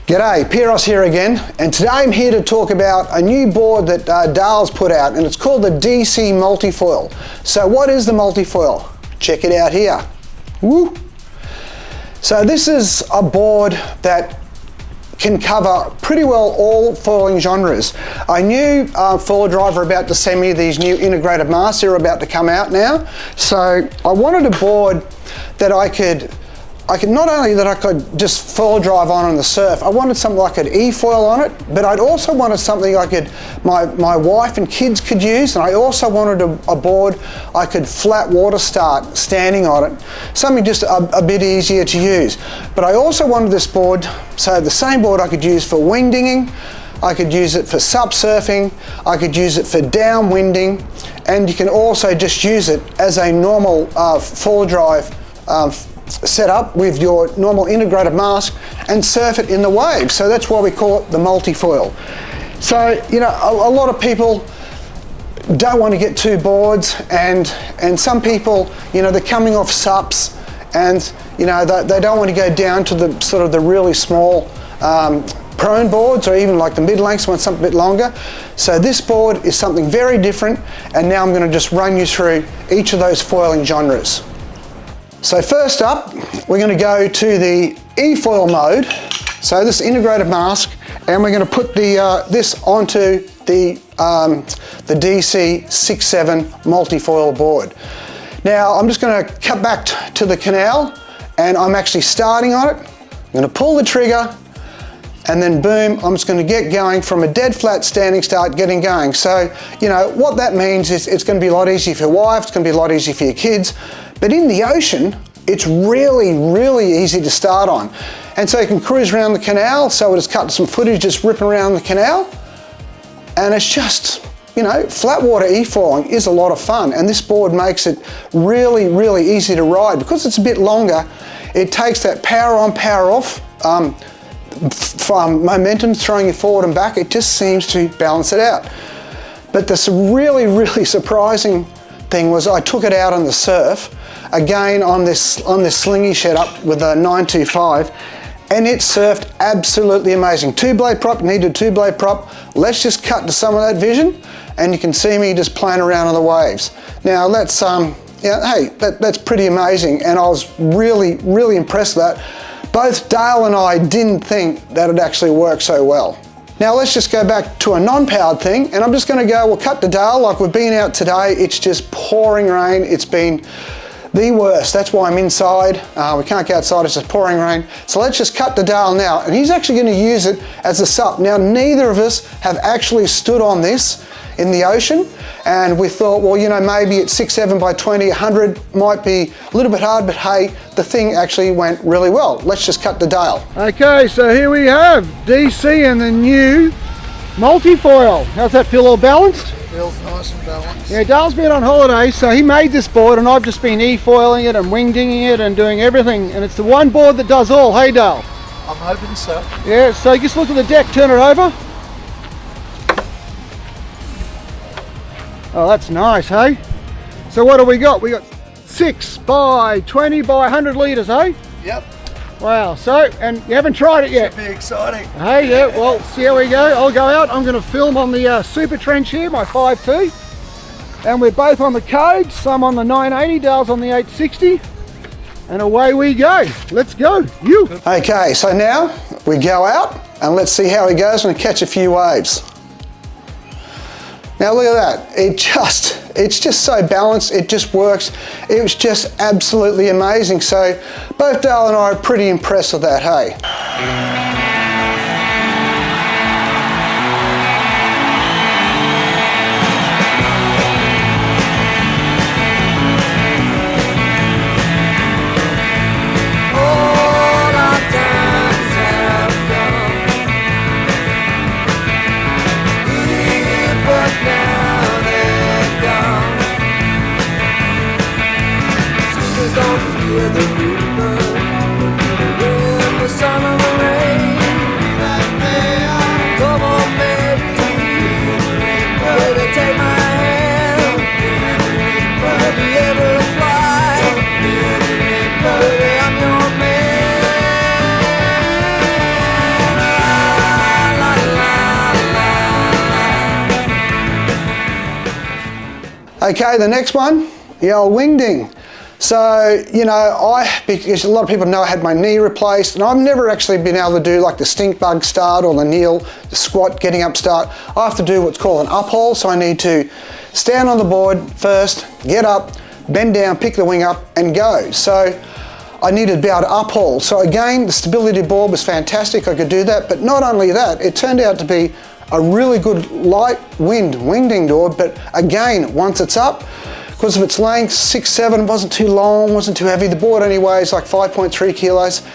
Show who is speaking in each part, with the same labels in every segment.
Speaker 1: G'day, Piros here again, and today I'm here to talk about a new board that Dale's put out, and it's called the DC Multi Foil. So what is the multi foil? Check it out here. Woo! So this is a board that can cover pretty well all foiling genres. I knew Foil Drive were about to send me these new integrated masks. They're about to come out now. So I wanted a board that I could not only that I could just foil drive on the surf, I wanted something I could e-foil on it, but I'd also wanted something my wife and kids could use, and I also wanted a board I could flat water start standing on it, something just a bit easier to use. But I also wanted this board, so the same board I could use for wing dinging, I could use it for sup surfing, I could use it for downwinding, and you can also just use it as a normal foil drive set up with your normal integrated mask and surf it in the waves. So that's why we call it the multi-foil. So, you know, a lot of people don't want to get two boards, and some people, you know, they're coming off sups, and you know, they don't want to go down to the sort of the really small prone boards, or even like the mid-lengths ones, something a bit longer. So this board is something very different, and now I'm going to just run you through each of those foiling genres. So first up, we're going to go to the e-foil mode. So this integrated mask, and we're going to put this onto the DC 6.7 multi-foil board. Now I'm just going to cut back to the canal, and I'm actually starting on it. I'm going to pull the trigger, and then boom, I'm just going to get going from a dead flat standing start, getting going. So, you know, what that means is it's going to be a lot easier for your wife, it's going to be a lot easier for your kids. But in the ocean, it's really, really easy to start on. And so you can cruise around the canal. So we'll just cut some footage just ripping around the canal. And it's just, you know, flat water e-foiling is a lot of fun. And this board makes it really, really easy to ride. Because it's a bit longer, it takes that power on, power off from momentum throwing you forward and back. It just seems to balance it out. But the really, really surprising thing was I took it out on the surf, again on this slingy setup with a 925, and it surfed absolutely amazing. Two-blade prop, needed a two-blade prop. Let's just cut to some of that vision, and you can see me just playing around on the waves. Now that's, yeah, hey, that's pretty amazing, and I was really, really impressed with that. Both Dale and I didn't think that it actually worked so well. Now let's just go back to a non-powered thing, and I'm just going to go, we'll cut to Dale. Like we've been out today, it's just pouring rain. It's been the worst. That's why I'm inside. We can't go outside, it's just pouring rain. So let's just cut to Dale now, and he's actually going to use it as a sup. Now neither of us have actually stood on this in the ocean, and we thought, well, you know, maybe at 6.7 by 20, 100 might be a little bit hard, but hey, the thing actually went really well. Let's just cut to Dale.
Speaker 2: Okay, so here we have DC and the new multi-foil. How's that feel, all balanced?
Speaker 3: Feels nice and balanced.
Speaker 2: Yeah, Dale's been on holiday, so he made this board, and I've just been e-foiling it and wing dinging it and doing everything, and it's the one board that does all. Hey, Dale?
Speaker 3: I'm hoping so.
Speaker 2: Yeah, so just look at the deck, turn it over. Oh, that's nice, hey? So what do we got? We got 6 by 20 by 100 litres, eh?
Speaker 3: Yep.
Speaker 2: Wow, so, and you haven't tried it yet?
Speaker 3: Should be exciting.
Speaker 2: Hey, yeah, well, see how we go. I'll go out, I'm going to film on the Super Trench here, my 5.2. And we're both on the codes, some on the 980, Dale's on the 860. And away we go. Let's go, you.
Speaker 1: Okay, so now we go out, and let's see how he goes and catch a few waves. Now look at that, it's just so balanced, it just works. It was just absolutely amazing. So both Dale and I are pretty impressed with that, hey?
Speaker 4: Don't fear the reaper, look to the wind, the sun, and the rain.
Speaker 1: Okay, the next one, the old wingding. So, you know, because a lot of people know I had my knee replaced, and I've never actually been able to do like the stink bug start or the kneel, the squat, getting up start. I have to do what's called an up haul, so I need to stand on the board first, get up, bend down, pick the wing up, and go. So I needed to be able to up haul. So again, the stability board was fantastic, I could do that, but not only that, it turned out to be a really good light wind wingding board, but again, once it's up, because of its length, 6'7", wasn't too long, wasn't too heavy. The board anyway is like 5.3 kilos,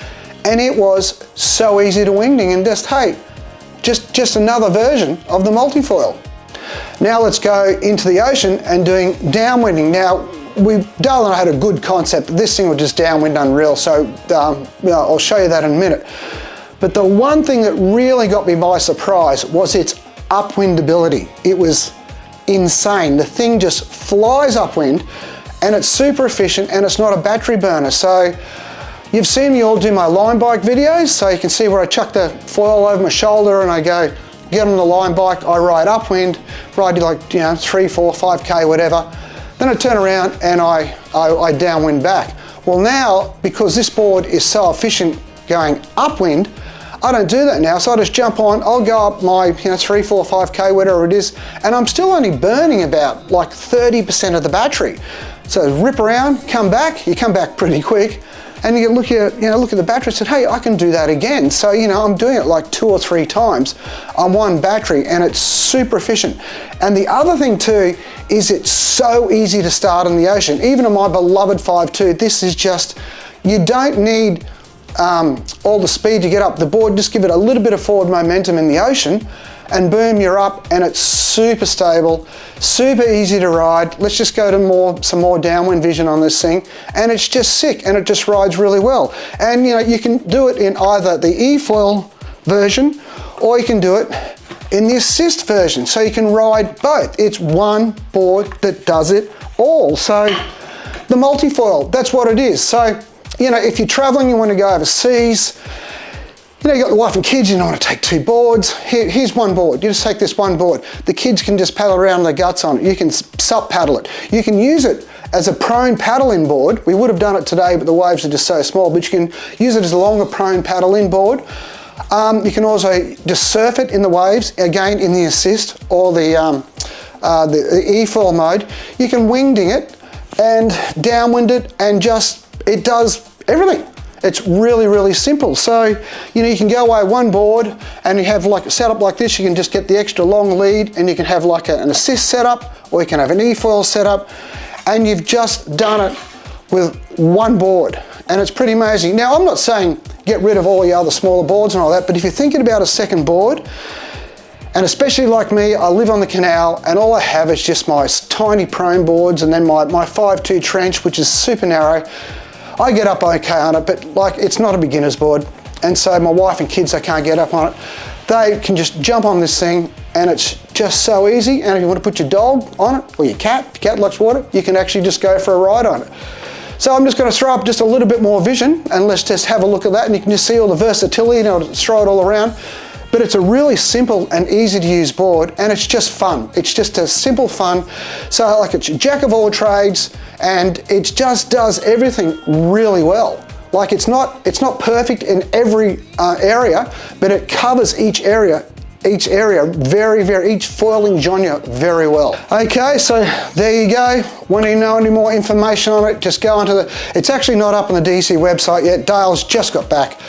Speaker 1: and it was so easy to wingding, and just, hey, just another version of the multifoil. Now let's go into the ocean and doing downwinding. Now, Dale and I had a good concept. This thing would just downwind unreal, so you know, I'll show you that in a minute. But the one thing that really got me by surprise was its upwindability. It was insane. The thing just flies upwind, and it's super efficient, and it's not a battery burner. So you've seen me all do my line bike videos, so you can see where I chuck the foil over my shoulder and I go get on the line bike, I ride upwind, ride like, you know, 3, 4, 5K, whatever. Then I turn around and I downwind back. Well now, because this board is so efficient going upwind, I don't do that now, so I just jump on, I'll go up my, you know, 3, 4, 5K, whatever it is, and I'm still only burning about like 30% of the battery. So rip around, come back, you come back pretty quick, and you look at the battery and say, hey, I can do that again. So, you know, I'm doing it like 2 or 3 times on one battery, and it's super efficient. And the other thing too is it's so easy to start in the ocean. Even on my beloved 5.2, this is just, you don't need all the speed to get up the board. Just give it a little bit of forward momentum in the ocean, and boom, you're up, and it's super stable, super easy to ride. Let's just go to some more downwind vision on this thing, and it's just sick, and it just rides really well. And you know, you can do it in either the Efoil version, or you can do it in the assist version, so you can ride both. It's one board that does it all. So the multifoil, that's what it is. So, you know, if you're traveling, you want to go overseas, you know, you got the wife and kids, you don't want to take 2 boards. Here's one board. You just take this one board. The kids can just paddle around their guts on it. You can sup paddle it. You can use it as a prone paddle-in board. We would have done it today, but the waves are just so small, but you can use it as a longer prone paddle-in board. You can also just surf it in the waves, again in the assist or the Efoil mode. You can wingding it and downwind it, and just, it does everything. It's really, really simple. So, you know, you can go away one board and you have like a setup like this. You can just get the extra long lead, and you can have like an assist setup, or you can have an Efoil setup, and you've just done it with one board, and it's pretty amazing. Now, I'm not saying get rid of all your other smaller boards and all that, but if you're thinking about a second board, and especially like me, I live on the canal, and all I have is just my tiny prone boards, and then my 5.2 trench, which is super narrow. I get up okay on it, but like, it's not a beginner's board. And so my wife and kids, they can't get up on it. They can just jump on this thing, and it's just so easy. And if you want to put your dog on it, or your cat, if your cat likes water, you can actually just go for a ride on it. So I'm just going to throw up just a little bit more vision, and let's just have a look at that, and you can just see all the versatility, and I'll throw it all around. But it's a really simple and easy to use board, and it's just fun. It's just a simple fun. So like, it's a jack of all trades, and it just does everything really well. Like, it's not perfect in every area, but it covers each area each foiling genre very well. Okay, so there you go. Want to know any more information on it, just go onto it's actually not up on the DC website yet. Dale's just got back.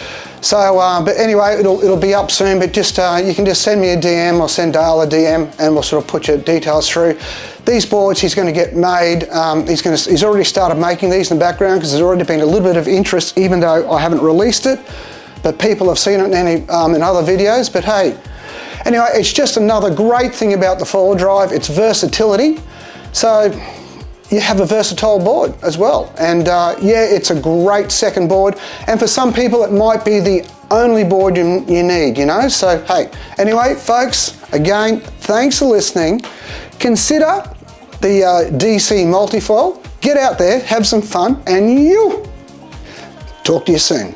Speaker 1: So, but anyway, it'll be up soon, but just, you can just send me a DM, or send Dale a DM, and we'll sort of put your details through. These boards he's going to get made. He's already started making these in the background, because there's already been a little bit of interest, even though I haven't released it, but people have seen it in other videos. But hey, anyway, it's just another great thing about the foil drive. It's versatility. So you have a versatile board as well. And yeah, it's a great second board. And for some people, it might be the only board you need, you know? So hey, anyway, folks, again, thanks for listening. Consider the DC multifoil. Get out there, have some fun, and talk to you soon.